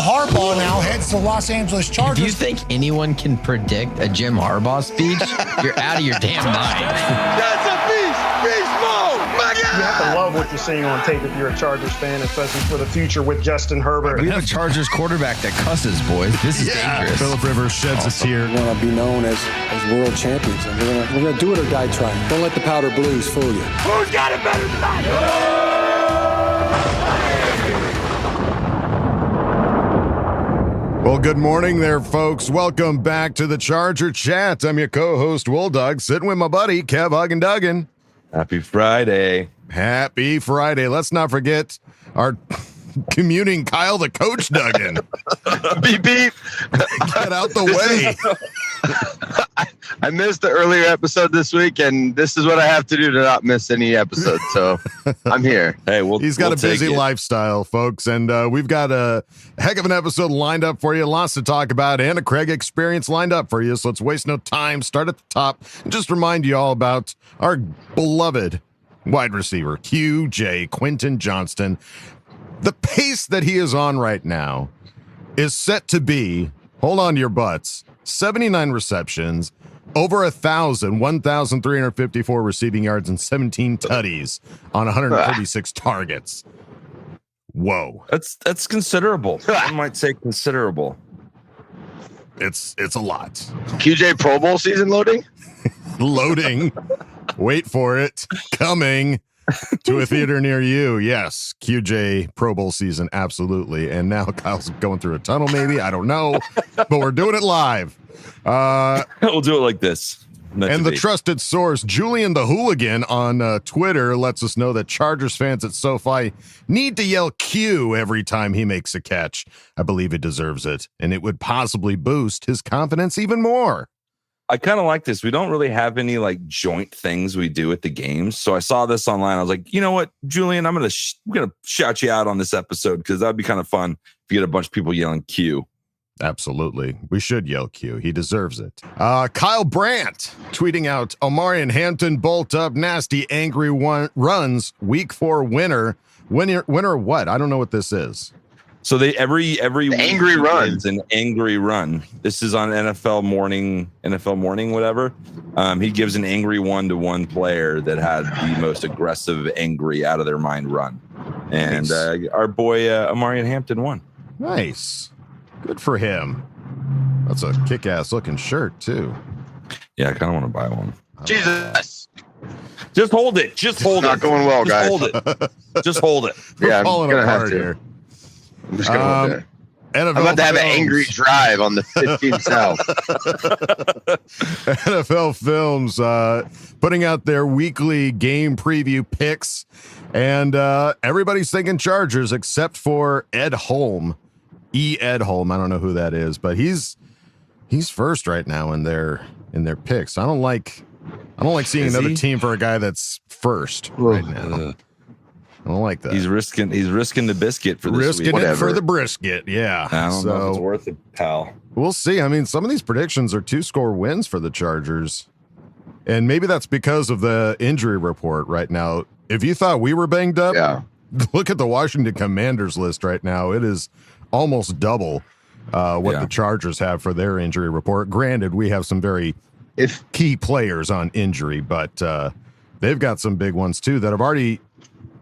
Harbaugh now heads to Los Angeles Chargers. Do you think anyone can predict a Jim Harbaugh speech? You're out of your damn mind. That's a beast mode. My God. You have to love what you're seeing on tape if you're a Chargers fan, especially for the future with Justin Herbert. We have a Chargers quarterback that cusses, boys. This is dangerous. Phillip Rivers sheds a tear. We want to be known as world champions, and we're gonna do it or die trying. Don't let the powder blues fool you. Who's got it better than I? Well, good morning there, folks. Welcome back to the Charger Chat. I'm your co-host, Wool Doug, sitting with my buddy, Kev Duggan. Happy Friday. Happy Friday. Let's not forget our commuting Kyle the Coach Duggan. Beep, beep. Get out the way. I missed the earlier episode this week, and this is what I have to do to not miss any episode. So I'm here. Hey, he's got a busy lifestyle, folks, and we've got a heck of an episode lined up for you. Lots to talk about, and a Craig experience lined up for you. So let's waste no time. Start at the top and just remind you all about our beloved wide receiver, QJ Quentin Johnston. The pace that he is on right now is set to be, hold on to your butts, 79 receptions, over 1,354 receiving yards, and 17 tutties on 136 targets. Whoa. That's considerable. I might say considerable. It's a lot. QJ Pro Bowl season loading? Loading. Wait for it. Coming to a theater near you. Yes, QJ Pro Bowl season, absolutely. And now Kyle's going through a tunnel, maybe. I don't know. But we're doing it live. We'll do it like this. And the trusted source, Julian the Hooligan on Twitter, lets us know that Chargers fans at SoFi need to yell Q every time he makes a catch. I believe he deserves it, and it would possibly boost his confidence even more. I kind of like this. We don't really have any like joint things we do at the games. So I saw this online. I was like, you know what, Julian, I'm going to shout you out on this episode because that'd be kind of fun if you get a bunch of people yelling Q. Absolutely. We should yell Q. He deserves it. Kyle Brandt tweeting out, Omari and Hampton bolt up nasty angry runs. Week 4 winner. Winner what? I don't know what this is. So they every week angry run. It's an angry run. This is on NFL morning, whatever. He gives an angry 1-to-1 player that had the most aggressive, angry, out of their mind run. And our boy Omari and Hampton won. Nice. Good for him. That's a kick-ass looking shirt, too. Yeah, I kind of want to buy one. Jesus. Just hold it. Just hold it. Not going well, guys. Hold it. Just hold it. Yeah, I'm falling gonna apart have to. here. I'm just going to hold it. NFL I'm about to have an Films. angry drive on the 15th South. NFL Films putting out their weekly game preview picks, and everybody's thinking Chargers except for Ed Holm. Ed Holm. I don't know who that is, but he's first right now in their picks. I don't like seeing another team for a guy that's first right now. I don't like that. He's risking the biscuit for this week. Risking it for the brisket, yeah. I don't know if it's worth it, pal. We'll see. I mean, some of these predictions are 2-score wins for the Chargers. And maybe that's because of the injury report right now. If you thought we were banged up, look at the Washington Commanders list right now. It is almost double what the Chargers have for their injury report. Granted, we have some very key players on injury, but they've got some big ones too that have already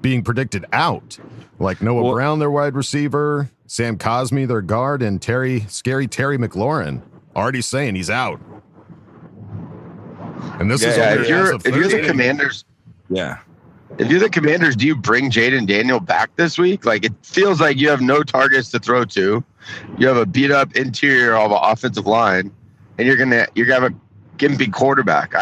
being predicted out, like Noah Brown, their wide receiver, Sam Cosmi, their guard, and Terry McLaurin already saying he's out. And this is if you're the Commanders, if you're the Commanders, do you bring Jaden Daniel back this week? Like, it feels like you have no targets to throw to. You have a beat up interior of an offensive line, and you're gonna have a gimpy quarterback.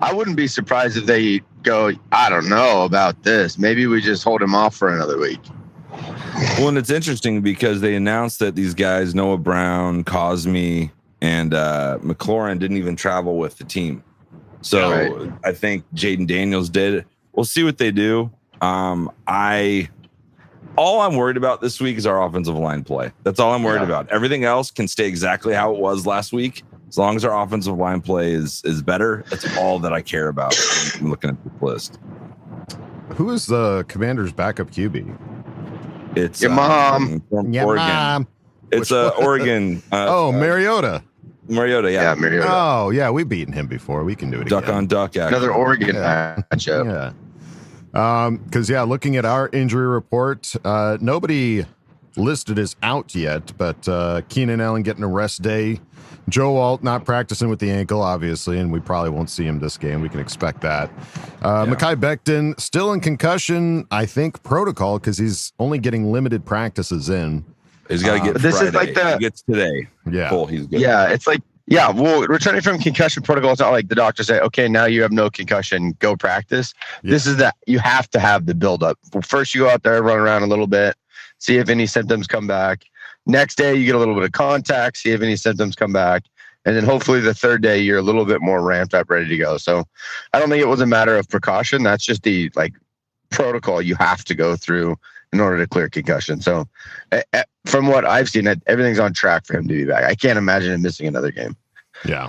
I wouldn't be surprised if they go, I don't know about this. Maybe we just hold him off for another week. Well, and it's interesting because they announced that these guys, Noah Brown, Cosmi, and McLaurin, didn't even travel with the team. So I think Jaden Daniels did. We'll see what they do. All I'm worried about this week is our offensive line play. That's all I'm worried about. Everything else can stay exactly how it was last week. As long as our offensive line play is better, that's all that I care about when I'm looking at the list. Who is the Commanders' backup QB? It's your mom. From Your Oregon. mom. It's Oregon. Mariota. Mariota, yeah. Yeah, Mariota. Oh, yeah, we've beaten him before. We can do it Duck again. on duck. Action. Another Oregon matchup. Yeah. Because, looking at our injury report, nobody listed as out yet, but Keenan Allen getting a rest day. Joe Alt not practicing with the ankle, obviously, and we probably won't see him this game. We can expect that. Mekhi Becton still in concussion, I think, protocol because he's only getting limited practices in. He's got to get this Friday. Is like he gets today. Yeah. Full, he's good. Yeah, it's like, yeah, well, returning from concussion protocol, it's not like the doctor say, okay, now you have no concussion, go practice. Yeah. This is that you have to have the buildup. First, you go out there, run around a little bit, see if any symptoms come back. Next day, you get a little bit of contact, see if any symptoms come back. And then hopefully the third day, you're a little bit more ramped up, ready to go. So I don't think it was a matter of precaution. That's just the protocol you have to go through in order to clear concussion. So from what I've seen, everything's on track for him to be back. I can't imagine him missing another game. Yeah.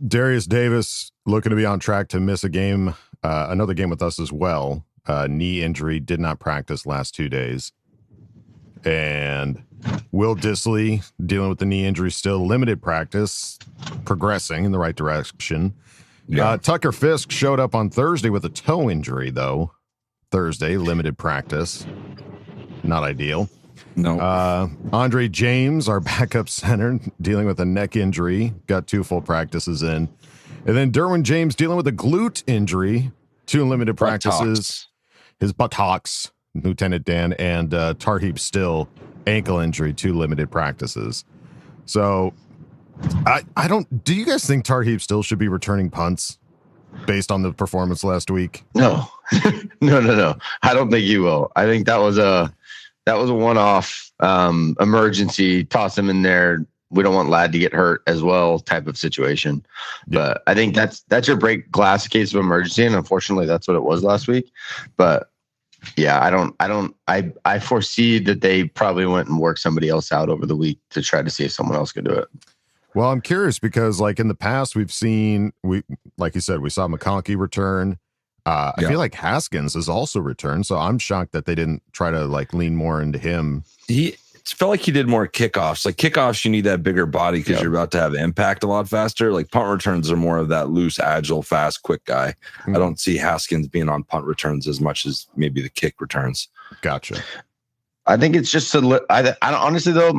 Darius Davis looking to be on track to miss a game, another game with us as well. Knee injury, did not practice last 2 days. And Will Dissly dealing with the knee injury, still limited practice, progressing in the right direction. Yeah. Tucker Fisk showed up on Thursday with a toe injury, though. Thursday, limited practice. Not ideal. No. Andre James, our backup center, dealing with a neck injury, got 2 full practices in. And then Derwin James dealing with a glute injury, 2 limited practices. His buttocks, Lieutenant Dan, and Tarheeb still ankle injury, 2 limited practices. So I don't, do you guys think Tarheeb still should be returning punts based on the performance last week? No, no. I don't think you will. I think that was a one-off emergency, toss him in there. We don't want Ladd to get hurt as well type of situation. Yeah. But I think that's your break glass case of emergency. And unfortunately that's what it was last week. But yeah, I foresee that they probably went and worked somebody else out over the week to try to see if someone else could do it. Well, I'm curious because in the past we've seen, like you said, we saw McConkey return. I feel like Haskins has also returned. So I'm shocked that they didn't try to lean more into him. He felt like he did more kickoffs. Like kickoffs, you need that bigger body because you're about to have impact a lot faster. Like punt returns are more of that loose, agile, fast, quick guy. I don't see Haskins being on punt returns as much as maybe the kick returns. Gotcha. I think it's just I don't honestly though,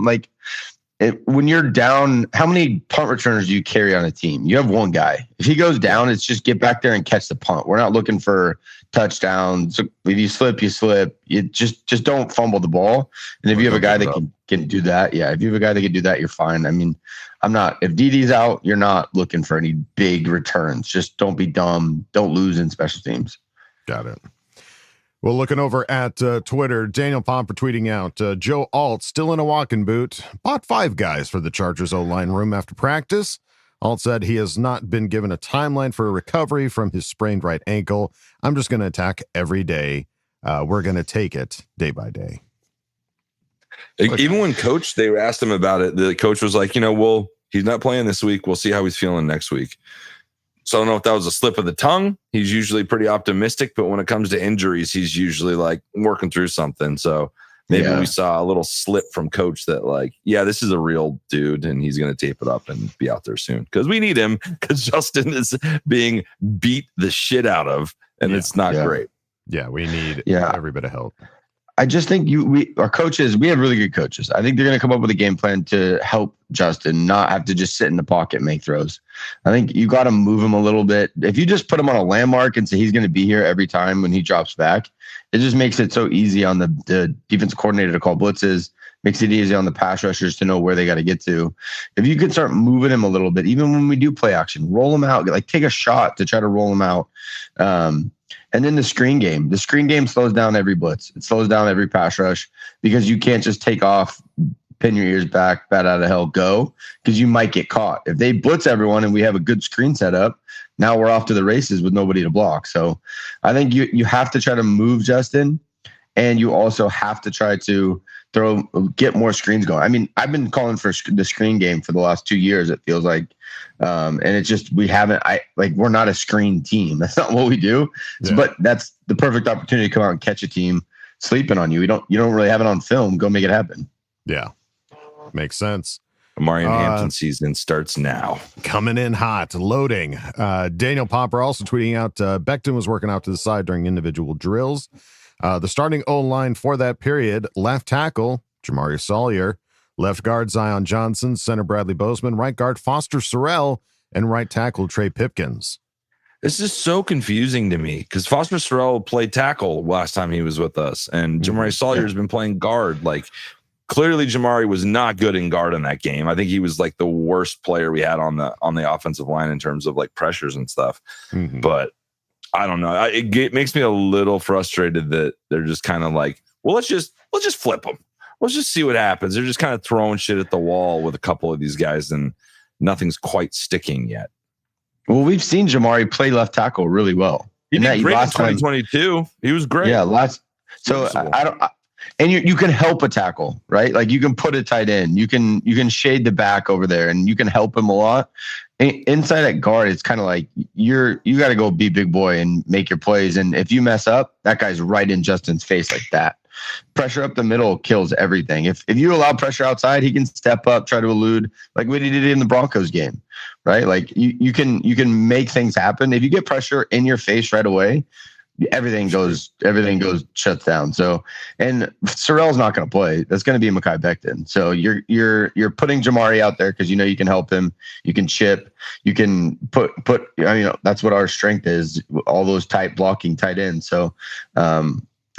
when you're down, how many punt returners do you carry on a team? You have one guy. If he goes down, it's just get back there and catch the punt. We're not looking for touchdowns. If you slip, you slip. You just don't fumble the ball. And if you have a guy that can do that, if you have a guy that can do that, you're fine. I mean, if DD's out, you're not looking for any big returns. Just don't be dumb. Don't lose in special teams. Got it. Well, looking over at Twitter, Daniel Pomper tweeting out, Joe Alt still in a walking boot, bought 5 guys for the Chargers O-line room after practice. Alt said he has not been given a timeline for a recovery from his sprained right ankle. I'm just going to attack every day. We're going to take it day by day. Even when they asked him about it, the coach was like, he's not playing this week. We'll see how he's feeling next week. So I don't know if that was a slip of the tongue. He's usually pretty optimistic, but when it comes to injuries, he's usually working through something. So maybe we saw a little slip from coach that this is a real dude and he's going to tape it up and be out there soon because we need him because Justin is being beat the shit out of and it's not great. Yeah, we need every bit of help. I just think our coaches, we have really good coaches. I think they're going to come up with a game plan to help Justin not have to just sit in the pocket and make throws. I think you got to move him a little bit. If you just put him on a landmark and say he's going to be here every time when he drops back, it just makes it so easy on the defensive coordinator to call blitzes, makes it easy on the pass rushers to know where they got to get to. If you could start moving him a little bit, even when we do play action, roll him out, take a shot to try to roll him out. And then the screen game slows down every blitz. It slows down every pass rush because you can't just take off, pin your ears back, bat out of hell, go, because you might get caught. If they blitz everyone and we have a good screen set up, now we're off to the races with nobody to block. So I think you have to try to move Justin, and you also have to try to get more screens going. I mean, I've been calling for the screen game for the last 2 years, it feels like. And it's just, we're not a screen team. That's not what we do. Yeah. But that's the perfect opportunity to come out and catch a team sleeping on you. You don't really have it on film. Go make it happen. Yeah. Makes sense. Marion Hampton season starts now. Coming in hot, loading. Daniel Popper also tweeting out Becton was working out to the side during individual drills. The starting O-line for that period, left tackle, Jamari Sawyer, left guard, Zion Johnson, center Bradley Bozeman, right guard, Foster Sorrell, and right tackle, Trey Pipkins. This is so confusing to me because Foster Sorrell played tackle last time he was with us, and Jamari Sawyer has been playing guard. Like, clearly Jamari was not good in guard in that game. I think he was like the worst player we had on the offensive line in terms of like pressures and stuff. But I don't know. It makes me a little frustrated that they're just kind of like, well, let's just flip them. Let's just see what happens. They're just kind of throwing shit at the wall with a couple of these guys, and nothing's quite sticking yet. Well, we've seen Jamari play left tackle really well. He did great in 2022. He was great. Yeah, I don't. And you can help a tackle, right? Like you can put a tight end, you can shade the back over there, and you can help him a lot. Inside at guard, it's kind of like you got to go be big boy and make your plays. And if you mess up, that guy's right in Justin's face like that. Pressure up the middle kills everything. If you allow pressure outside, he can step up, try to elude, like what he did in the Broncos game, right? Like you can make things happen. If you get pressure in your face right away, everything goes shuts down. So, and Sorrell's not going to play. That's going to be Mekhi Becton. So you're putting Jamari out there because you can help him. You can chip. You can put. That's what our strength is. All those blocking tight ends. So,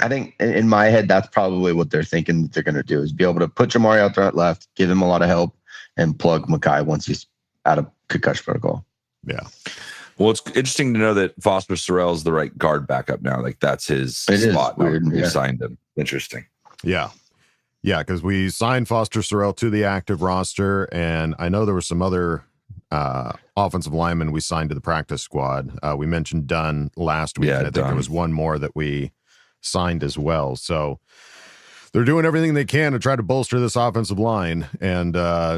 I think in my head, that's probably what they're thinking that they're going to do is be able to put Jamari out there at left, give him a lot of help, and plug Mekhi once he's out of concussion protocol. Yeah. Well, it's interesting to know that Foster Sorrell is the right guard backup now. Like that's his spot. We signed him. Interesting. Yeah. Yeah, because we signed Foster Sorrell to the active roster, and I know there were some other offensive linemen we signed to the practice squad. We mentioned Dunn last week, and I think there was one more that we signed as well. So they're doing everything they can to try to bolster this offensive line, and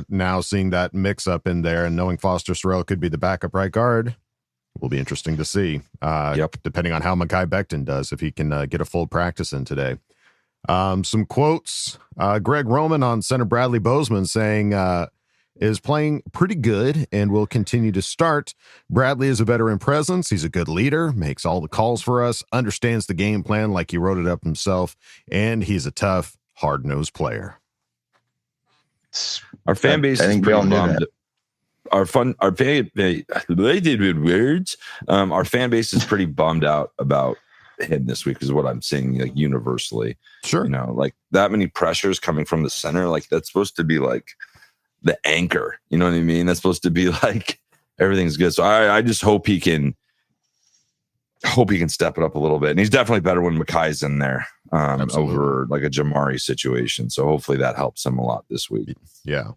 now seeing that mix up in there and knowing Foster Sorrell could be the backup right guard will be interesting to see. Depending on how Mekhi Becton does, if he can get a full practice in today. Some quotes. Greg Roman on center Bradley Bozeman saying is playing pretty good and will continue to start. Bradley is a veteran presence. He's a good leader, makes all the calls for us, understands the game plan like he wrote it up himself, and he's a tough, hard-nosed player. Our fan base is pretty bummed. Our fan base is pretty bummed out about him this week, is what I'm seeing, like universally. Sure. Like that many pressures coming from the center, like that's supposed to be like the anchor. You know what I mean? That's supposed to be like everything's good. So I just hope he can step it up a little bit. And he's definitely better when Mekhi's in there over like a Jamari situation. So hopefully that helps him a lot this week. Yeah.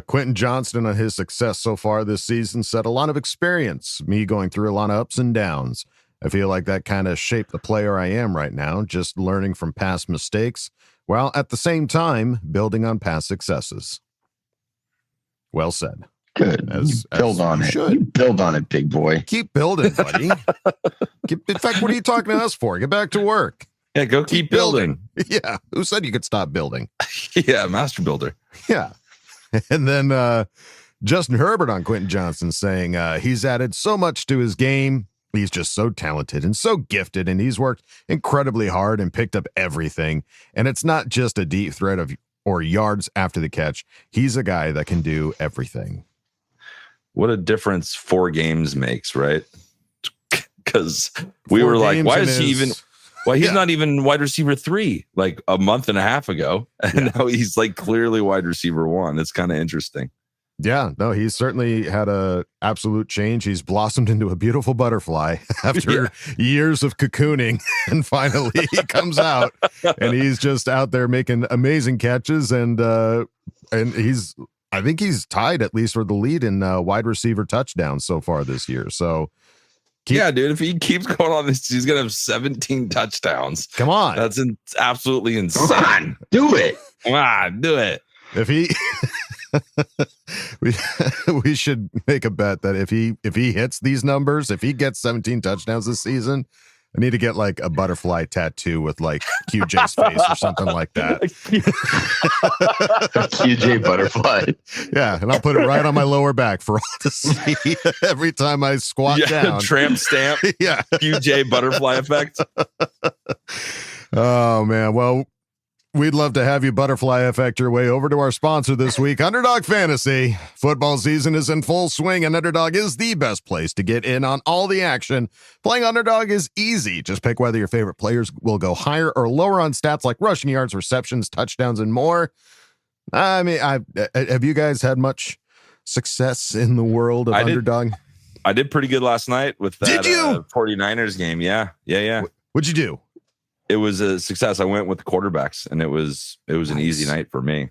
Quentin Johnston on his success so far this season said a lot of experience, me going through a lot of ups and downs. I feel like that kind of shaped the player I am right now, just learning from past mistakes, while at the same time building on past successes. Well said. Good. Build on it. You build on it, big boy. Keep building, buddy. In fact, what are you talking to us for? Get back to work. Yeah, go keep building. Yeah. Who said you could stop building? Yeah, master builder. Yeah. And then Justin Herbert on Quentin Johnston saying he's added so much to his game. He's just so talented and so gifted, and he's worked incredibly hard and picked up everything. And it's not just a deep threat or yards after the catch. He's a guy that can do everything. What a difference 4 games makes, right? Because we were like, why is he even... Well, he's not even wide receiver 3 like a month and a half ago. And now he's like clearly wide receiver 1. It's kind of interesting. Yeah, no, he's certainly had a absolute change. He's blossomed into a beautiful butterfly after years of cocooning, and finally he comes out and he's just out there making amazing catches. And I think he's tied at least for the lead in wide receiver touchdowns so far this year. So dude, if he keeps going on this, he's going to have 17 touchdowns. Come on. That's absolutely insane. Come on, do it. Come on, do it. If he... we should make a bet that if he hits these numbers, if he gets 17 touchdowns this season, I need to get like a butterfly tattoo with like QJ's face or something like that. QJ butterfly. Yeah, and I'll put it right on my lower back for all to see every time I squat down. Tramp stamp. Yeah. QJ butterfly effect. Oh, man. Well, we'd love to have you butterfly effect your way over to our sponsor this week, Underdog Fantasy. Football season is in full swing, and Underdog is the best place to get in on all the action. Playing Underdog is easy. Just pick whether your favorite players will go higher or lower on stats like rushing yards, receptions, touchdowns, and more. I mean, have you guys had much success in the world of Underdog? I did pretty good last night with that Did you? 49ers game. Yeah. What'd you do? It was a success. I went with the quarterbacks, and it was an easy night for me.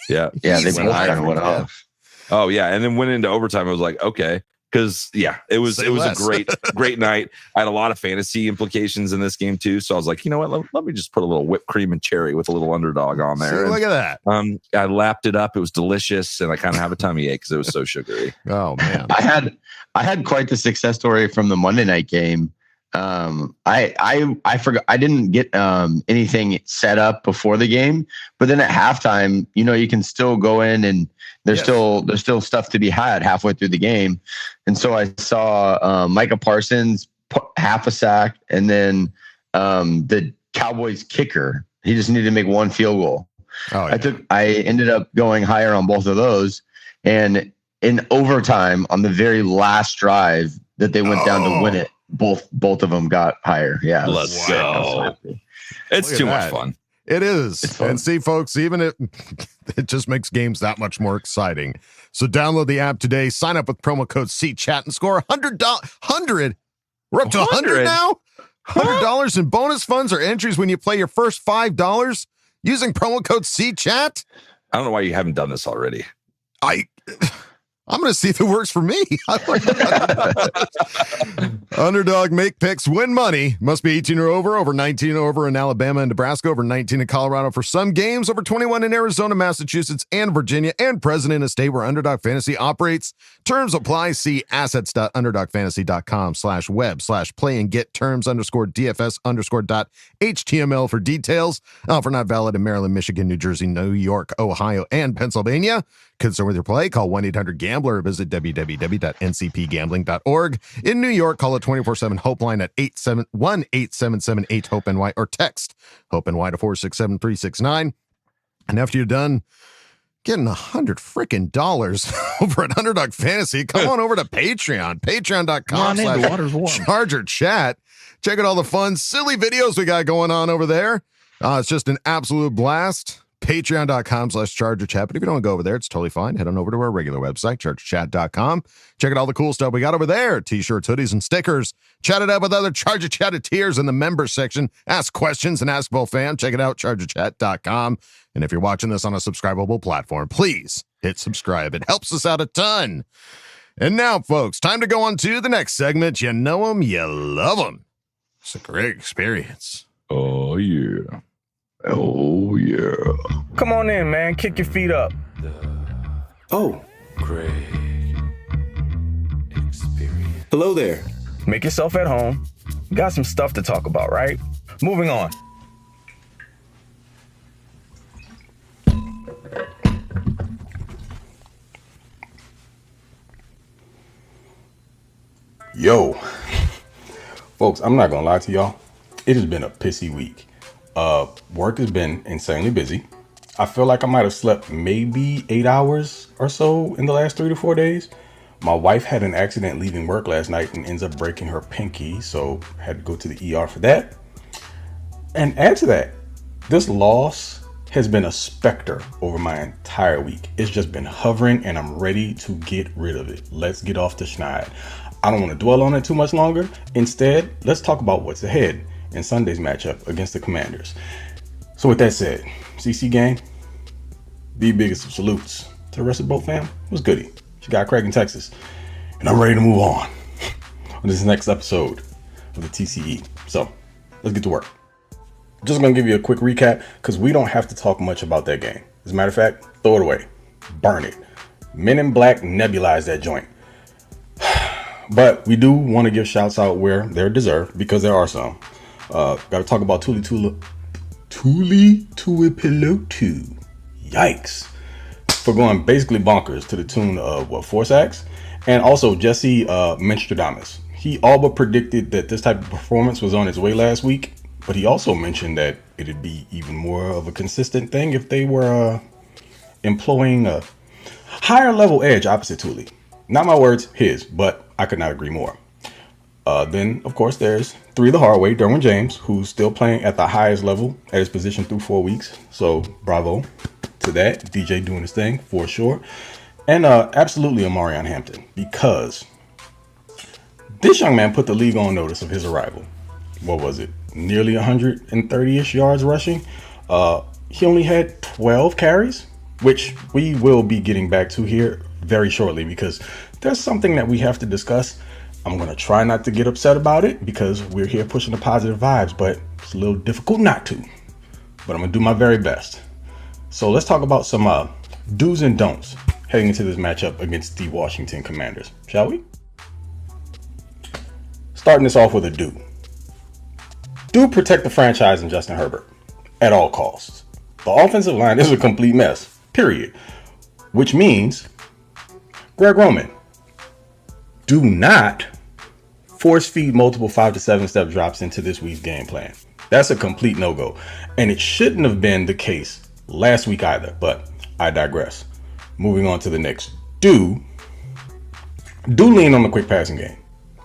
Yeah. They went high and went off. Oh, yeah. And then went into overtime. I was like, okay. Because, it was a great night. I had a lot of fantasy implications in this game, too. So I was like, you know what? Let me just put a little whipped cream and cherry with a little Underdog on there. Look at that. I lapped it up. It was delicious. And I kind of have a tummy ache because it was so sugary. Oh, man. I had quite the success story from the Monday night game. I forgot I didn't get anything set up before the game, but then at halftime, you can still go in and there's still stuff to be had halfway through the game. And so I saw Micah Parsons put half a sack, and then the Cowboys kicker, he just needed to make one field goal. Oh, yeah. I ended up going higher on both of those, and in overtime on the very last drive that they went down to win it, both of them got higher. Yeah. Let's go. It's too much fun. It is. And see, folks, even it just makes games that much more exciting. So download the app today, sign up with promo code CChat and score $100. We're up to $100 now? $100 in bonus funds or entries when you play your first $5 using promo code CChat. I don't know why you haven't done this already. I'm going to see if it works for me. Underdog, make picks, win money. Must be 18 or over 19 or over in Alabama and Nebraska, over 19 in Colorado for some games, over 21 in Arizona, Massachusetts, and Virginia, and present in a state where Underdog Fantasy operates. Terms apply. See assets.underdogfantasy.com/web/play and get terms_DFS_.html for details. Offer not valid in Maryland, Michigan, New Jersey, New York, Ohio, and Pennsylvania. Concerned with your play? Call 1-800-GAMBLER or visit www.ncpgambling.org. In New York, call a 24/7 Hope line at 871-877-8-HOPE-NY or text HOPE-NY to 467-369. And after you're done getting $100 freaking dollars over at Underdog Fantasy, come on over to Patreon. Patreon.com/Charger Chat. Check out all the fun, silly videos we got going on over there. It's just an absolute blast. Patreon.com/Charger Chat. But if you don't want to go over there, it's totally fine. Head on over to our regular website, chargerchat.com. Check out all the cool stuff we got over there. T-shirts, hoodies, and stickers. Chat it up with other Charger Chatteteers in the members section. Ask questions and ask Bo Fam. Check it out, chargerchat.com. And if you're watching this on a subscribable platform, please hit subscribe. It helps us out a ton. And now, folks, time to go on to the next segment. You know them, you love them. It's a great experience. Oh, yeah. Oh, yeah. Come on in, man. Kick your feet up. Oh, Great experience. hello there. Make yourself at home. Got some stuff to talk about, right? Moving on. Yo, folks, I'm not gonna lie to y'all. It has been a pissy week. Work has been insanely busy. I feel like I might have slept maybe 8 hours or so in the last 3 to 4 days. My wife had an accident leaving work last night and ends up breaking her pinky, so had to go to the ER for that. And add to that, this loss has been a specter over my entire week. It's just been hovering and I'm ready to get rid of it. Let's get off the schneid. I don't want to dwell on it too much longer. Instead, let's talk about what's ahead in Sunday's matchup against the Commanders. So with that said, CC gang, the biggest of salutes to the rest of both fam. What's goody? She got Craig in Texas. And I'm ready to move on this next episode of the TCE. So let's get to work. Just gonna give you a quick recap because we don't have to talk much about that game. As a matter of fact, throw it away. Burn it. Men in Black nebulized that joint. But we do want to give shouts out where they're deserved, because there are some. Got to talk about Tuli Tuipulotu. Yikes. For going basically bonkers to the tune of 4 sacks. And also Jesse Menstradamus. He all but predicted that this type of performance was on its way last week, but he also mentioned that it'd be even more of a consistent thing if they were employing a higher level edge opposite Tuli. Not my words, his, but I could not agree more. Then, of course, there's 3 the hard way, Derwin James, who's still playing at the highest level at his position through 4 weeks. So bravo to that. DJ doing his thing for sure. And absolutely Omarion Hampton, because this young man put the league on notice of his arrival. What was it? Nearly 130-ish yards rushing. He only had 12 carries, which we will be getting back to here very shortly, because there's something that we have to discuss. I'm going to try not to get upset about it, because we're here pushing the positive vibes, but it's a little difficult not to. But I'm going to do my very best. So let's talk about some do's and don'ts heading into this matchup against the Washington Commanders, shall we? Starting this off with a do. Do protect the franchise and Justin Herbert at all costs. The offensive line is a complete mess, period. Which means, Greg Roman, do not force feed multiple 5 to 7 step drops into this week's game plan. That's a complete no-go. And it shouldn't have been the case last week either, but I digress. Moving on to the next do lean on the quick passing game.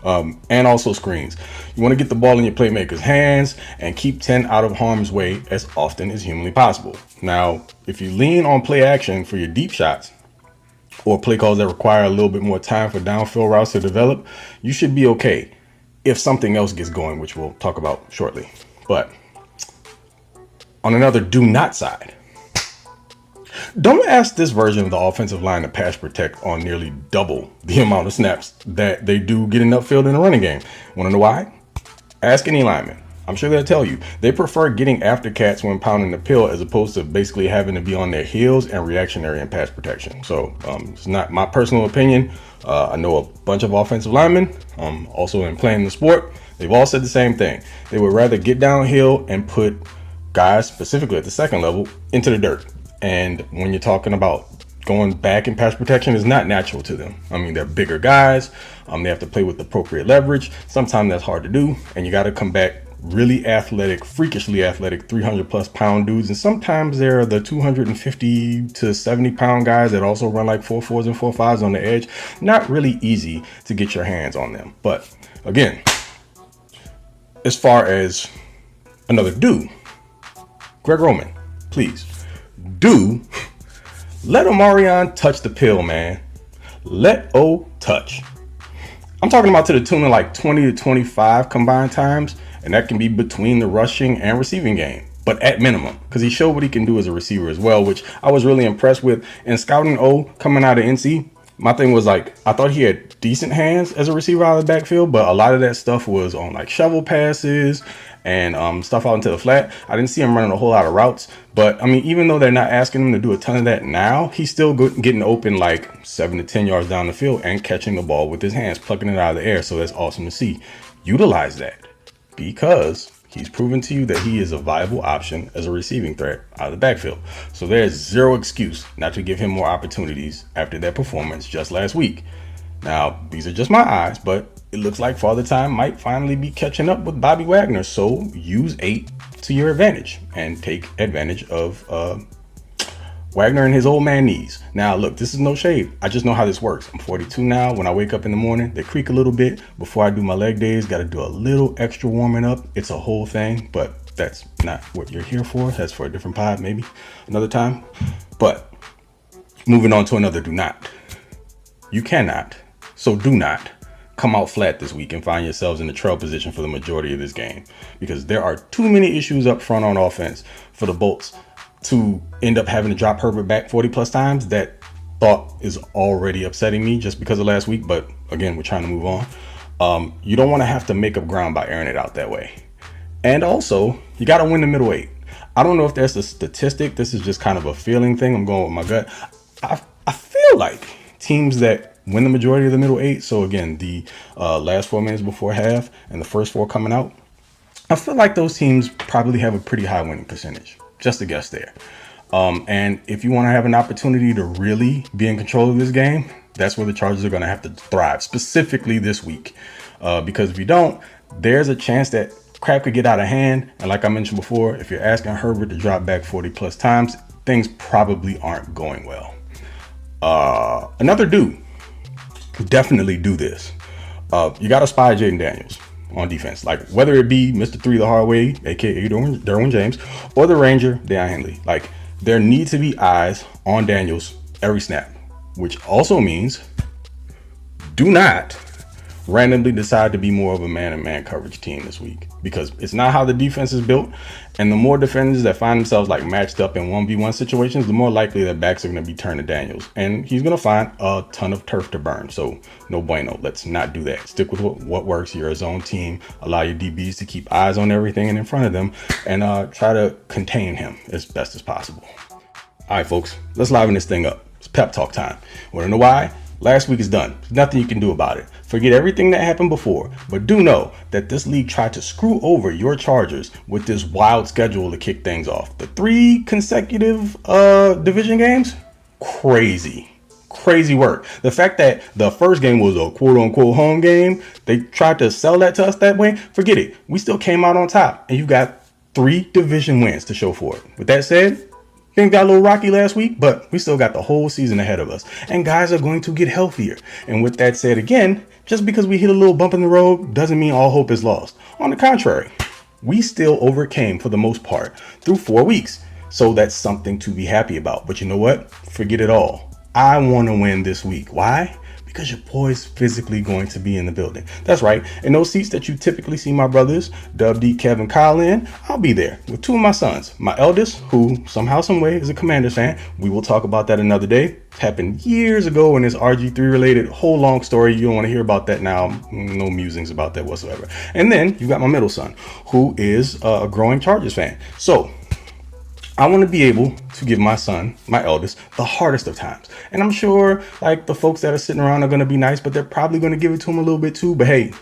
And also screens. You want to get the ball in your playmakers' hands and keep 10 out of harm's way as often as humanly possible. Now, if you lean on play action for your deep shots or play calls that require a little bit more time for downfield routes to develop, you should be okay if something else gets going, which we'll talk about shortly. But on another do not side, don't ask this version of the offensive line to pass protect on nearly double the amount of snaps that they do getting upfield in the running game. Want to know why? Ask any lineman. I'm sure they'll tell you. They prefer getting after cats when pounding the pill as opposed to basically having to be on their heels and reactionary in pass protection. So it's not my personal opinion. I know a bunch of offensive linemen, also in playing the sport. They've all said the same thing. They would rather get downhill and put guys, specifically at the second level, into the dirt. And when you're talking about going back in pass protection, is not natural to them. I mean, they're bigger guys. They have to play with appropriate leverage. Sometimes that's hard to do. And you got to come back really athletic, freakishly athletic, 300 plus pound dudes. And sometimes they're the 250 to 70 pound guys that also run like 4.4s and 4.5s on the edge. Not really easy to get your hands on them. But again, as far as another do, Greg Roman, please do let Omarion touch the pill, man. Let O touch. I'm talking about to the tune of like 20 to 25 combined times, and that can be between the rushing and receiving game, but at minimum, because he showed what he can do as a receiver as well, which I was really impressed with. In scouting O coming out of NC, my thing was like, I thought he had decent hands as a receiver out of the backfield, but a lot of that stuff was on like shovel passes and stuff out into the flat. I didn't see him running a whole lot of routes, but I mean, even though they're not asking him to do a ton of that now, he's still getting open like 7 to 10 yards down the field and catching the ball with his hands, plucking it out of the air. So that's awesome to see. Utilize that, because he's proven to you that he is a viable option as a receiving threat out of the backfield. So there's zero excuse not to give him more opportunities after that performance just last week. Now, these are just my eyes, but it looks like Father Time might finally be catching up with Bobby Wagner. So use 8 to your advantage and take advantage of Wagner and his old man knees. Now, look, this is no shade. I just know how this works. I'm 42 now. When I wake up in the morning, they creak a little bit. Before I do my leg days, got to do a little extra warming up. It's a whole thing, but that's not what you're here for. That's for a different pod, maybe another time. But moving on to another do not. You cannot, so do not come out flat this week and find yourselves in the trail position for the majority of this game, because there are too many issues up front on offense for the Bolts to end up having to drop Herbert back 40 plus times. That thought is already upsetting me just because of last week. But again, we're trying to move on. You don't want to have to make up ground by airing it out that way. And also, you got to win the middleweight. I don't know if there's a statistic. This is just kind of a feeling thing. I'm going with my gut. I feel like teams that win the majority of the middle 8. So again, the last 4 minutes before half and the first 4 coming out. I feel like those teams probably have a pretty high winning percentage. Just a guess there. And if you want to have an opportunity to really be in control of this game, that's where the Chargers are going to have to thrive, specifically this week. Because if you don't, there's a chance that crap could get out of hand. And like I mentioned before, if you're asking Herbert to drop back 40 plus times, things probably aren't going well. Another dude who definitely do this. You got to spy Jaden Daniels on defense, like whether it be Mr. 3 the hard way, aka Derwin James, or the Ranger, Deion Henley. Like, there need to be eyes on Daniels every snap, which also means do not randomly decide to be more of a man-and-man coverage team this week, because it's not how the defense is built. And the more defenders that find themselves like matched up in 1v1 situations, the more likely that backs are going to be turned to Daniels, and he's going to find a ton of turf to burn. So no bueno. Let's not do that. Stick with what works. You're a zone team. Allow your DBs to keep eyes on everything and in front of them, and try to contain him as best as possible. All right, folks, let's liven this thing up. It's pep talk time. Want to know why? Last week is done. There's nothing you can do about it. Forget everything that happened before, but do know that this league tried to screw over your Chargers with this wild schedule to kick things off. The 3 consecutive division games, crazy work. The fact that the first game was a quote-unquote home game, they tried to sell that to us that way, forget it. We still came out on top, and you've got 3 division wins to show for it. With that said, things got a little rocky last week, but we still got the whole season ahead of us, and guys are going to get healthier. And with that said, again, just because we hit a little bump in the road doesn't mean all hope is lost. On the contrary, we still overcame for the most part through 4 weeks. So that's something to be happy about. But you know what? Forget it all. I want to win this week. Why? Because your boy's physically going to be in the building. That's right. In those seats that you typically see my brothers, Dub, D, Kevin, Kyle in, I'll be there with 2 of my sons. My eldest, who somehow, some way is a Commanders fan. We will talk about that another day. It happened years ago in this RG3 related whole long story. You don't want to hear about that now. No musings about that whatsoever. And then you got my middle son, who is a growing Chargers fan. So I want to be able to give my son, my eldest, the hardest of times. And I'm sure like the folks that are sitting around are going to be nice, but they're probably going to give it to him a little bit too. But hey,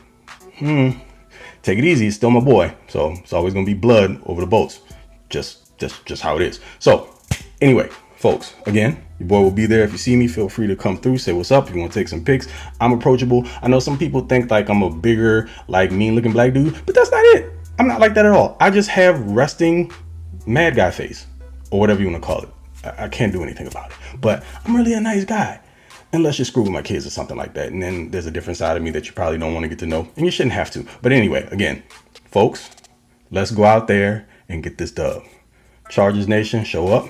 take it easy. It's still my boy. So it's always going to be blood over the boats. Just how it is. So anyway, folks, again, your boy will be there. If you see me, feel free to come through, say what's up. If you want to take some pics, I'm approachable. I know some people think like I'm a bigger, like mean looking black dude, but that's not it. I'm not like that at all. I just have resting mad guy face, or whatever you want to call it. I can't do anything about it, but I'm really a nice guy, unless you screw with my kids or something like that. And then there's a different side of me that you probably don't want to get to know, and you shouldn't have to. But anyway, again, folks, let's go out there and get this dub. Chargers Nation, show up,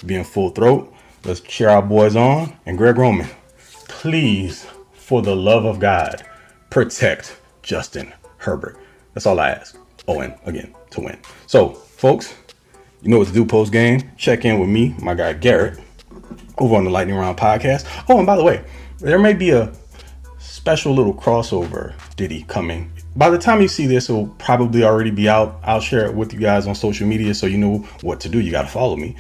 be in full throat. Let's cheer our boys on. And Greg Roman, please, for the love of God, protect Justin Herbert. That's all I ask. Oh, and again, to win. So, folks, you know what to do post game. Check in with me, my guy Garrett, over on the Lightning Round podcast. Oh, and by the way, there may be a special little crossover ditty coming. By the time you see this, it will probably already be out. I'll share it with you guys on social media so you know what to do. You got to follow me.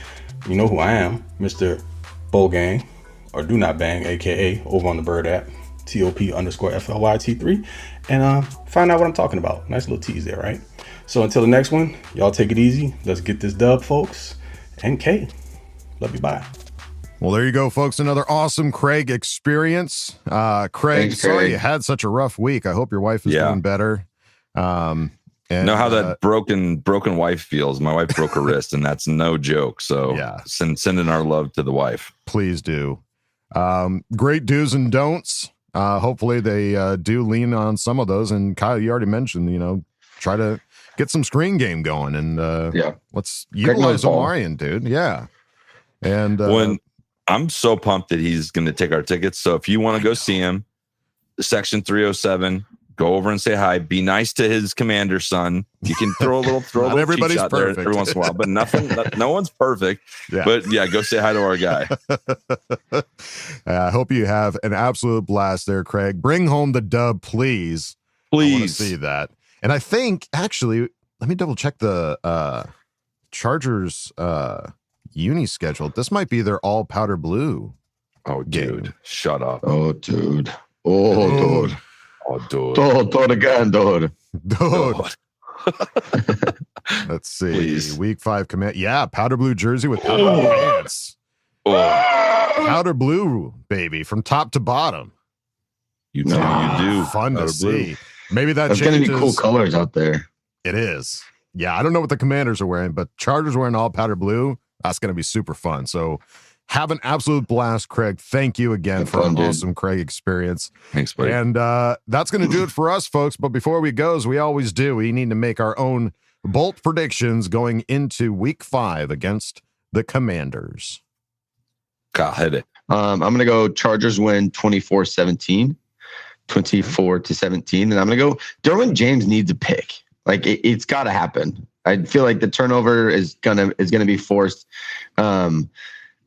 You know who I am, Mr. Bow Gang, or Do Not Bang, aka over on the Bird app, TOP_FLYT3, and find out what I'm talking about. Nice little tease there, right? So until the next one, y'all take it easy. Let's get this dub, folks. And K, love you, bye. Well, there you go, folks. Another awesome Craig experience. Craig, Thanks, sorry Craig. you had such a rough week. I hope your wife is doing better. And know how that broken wife feels. My wife broke her wrist, and that's no joke. So yeah, sending our love to the wife. Please do. Great do's and don'ts. Hopefully they do lean on some of those. And Kyle, you already mentioned, try to get some screen game going, and let's utilize Omarion, dude. Yeah. And when I'm so pumped that he's going to take our tickets. So if you want to go see him, section 307, go over and say hi. Be nice to his commander son. You can throw a little everybody's shot perfect there every once in a while, but no one's perfect. Yeah. But yeah, go say hi to our guy. I hope you have an absolute blast there, Craig. Bring home the dub, please. I want to see that. And I think actually, let me double check the Chargers uni schedule. This might be their all powder blue Oh, dude. Shut up. Oh, dude. Oh, dude. Oh, dude. Dude again, dude. Dude. Let's see. Please. Week 5 command. Yeah, powder blue jersey with powder blue pants. Powder blue, baby, from top to bottom. You do. Fun to see. Maybe That's going to be cool colors out there. It is. Yeah, I don't know what the Commanders are wearing, but Chargers wearing all powder blue. That's going to be super fun. So have an absolute blast, Craig. Thank you again for an awesome Craig experience. Thanks, buddy. And that's going to do it for us, folks. But before we go, as we always do, we need to make our own bold predictions going into week 5 against the Commanders. Kyle, hit it. I'm going to go Chargers win 24-17, 24-17. And I'm going to go Derwin James needs a pick. Like it's got to happen. I feel like the turnover is gonna be forced. We're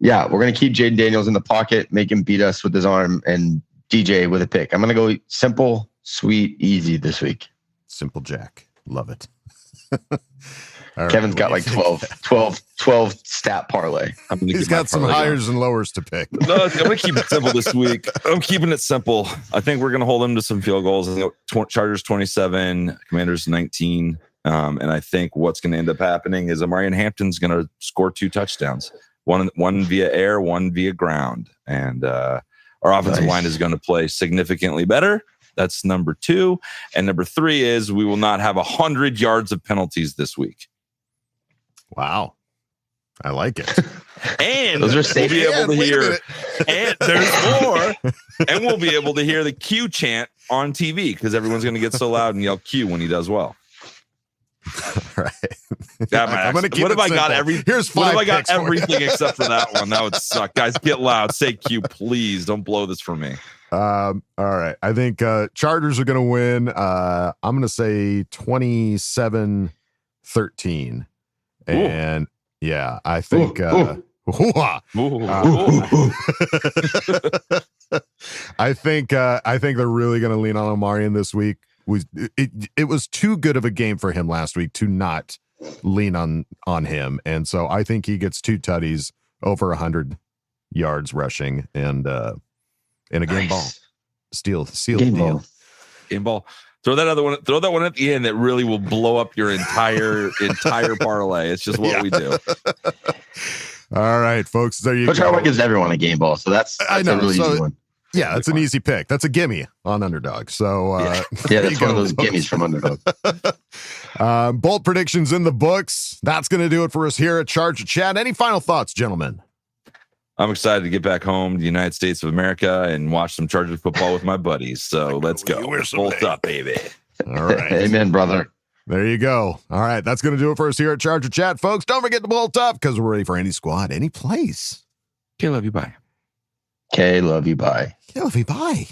gonna keep Jaden Daniels in the pocket, make him beat us with his arm, and DJ with a pick. I'm gonna go simple, sweet, easy this week. Simple Jack, love it. Kevin's got like 12 stat parlay. He's got some highs and lowers to pick. No, I'm going to keep it simple this week. I'm keeping it simple. I think we're going to hold them to some field goals. I think Chargers 27, Commanders 19. And I think what's going to end up happening is Amarian Hampton's going to score 2 touchdowns, one via air, one via ground. And our offensive line is going to play significantly better. That's number 2. And number 3 is we will not have 100 yards of penalties this week. Wow. I like it. And those are safe. We'll be able to hear, and there's more, and we'll be able to hear the Q chant on TV because everyone's going to get so loud and yell Q when he does well. All right. I'm going to keep it simple. Here's 5 What if I got picks for everything except for that one? That would suck. Guys, get loud. Say Q, please. Don't blow this for me. All right. I think Chargers are going to win. I'm going to say 27-13. And yeah, I think I think they're really going to lean on Omarion this week. It was too good of a game for him last week to not lean on him, and so I think he gets 2 tutties over 100 yards rushing and in a game ball. Seal the deal. Game ball. Throw that one at the end that really will blow up your entire parlay. It's just what we do. All right, folks. There you go. Coach Harbaugh gives everyone a game ball, so that's a really easy one. Yeah, that's an easy pick. That's a gimme on Underdog. So that's one of those gimmies from Underdog. Bold predictions in the books. That's going to do it for us here at Charger Chat. Any final thoughts, gentlemen? I'm excited to get back home to the United States of America and watch some Chargers football with my buddies. So let's go. Bolt up, baby. All right. Amen, brother. There you go. All right. That's going to do it for us here at Charger Chat, folks. Don't forget to bolt up because we're ready for any squad, any place. Okay, love you. Bye. Okay, love you. Bye. Okay, love you. Bye.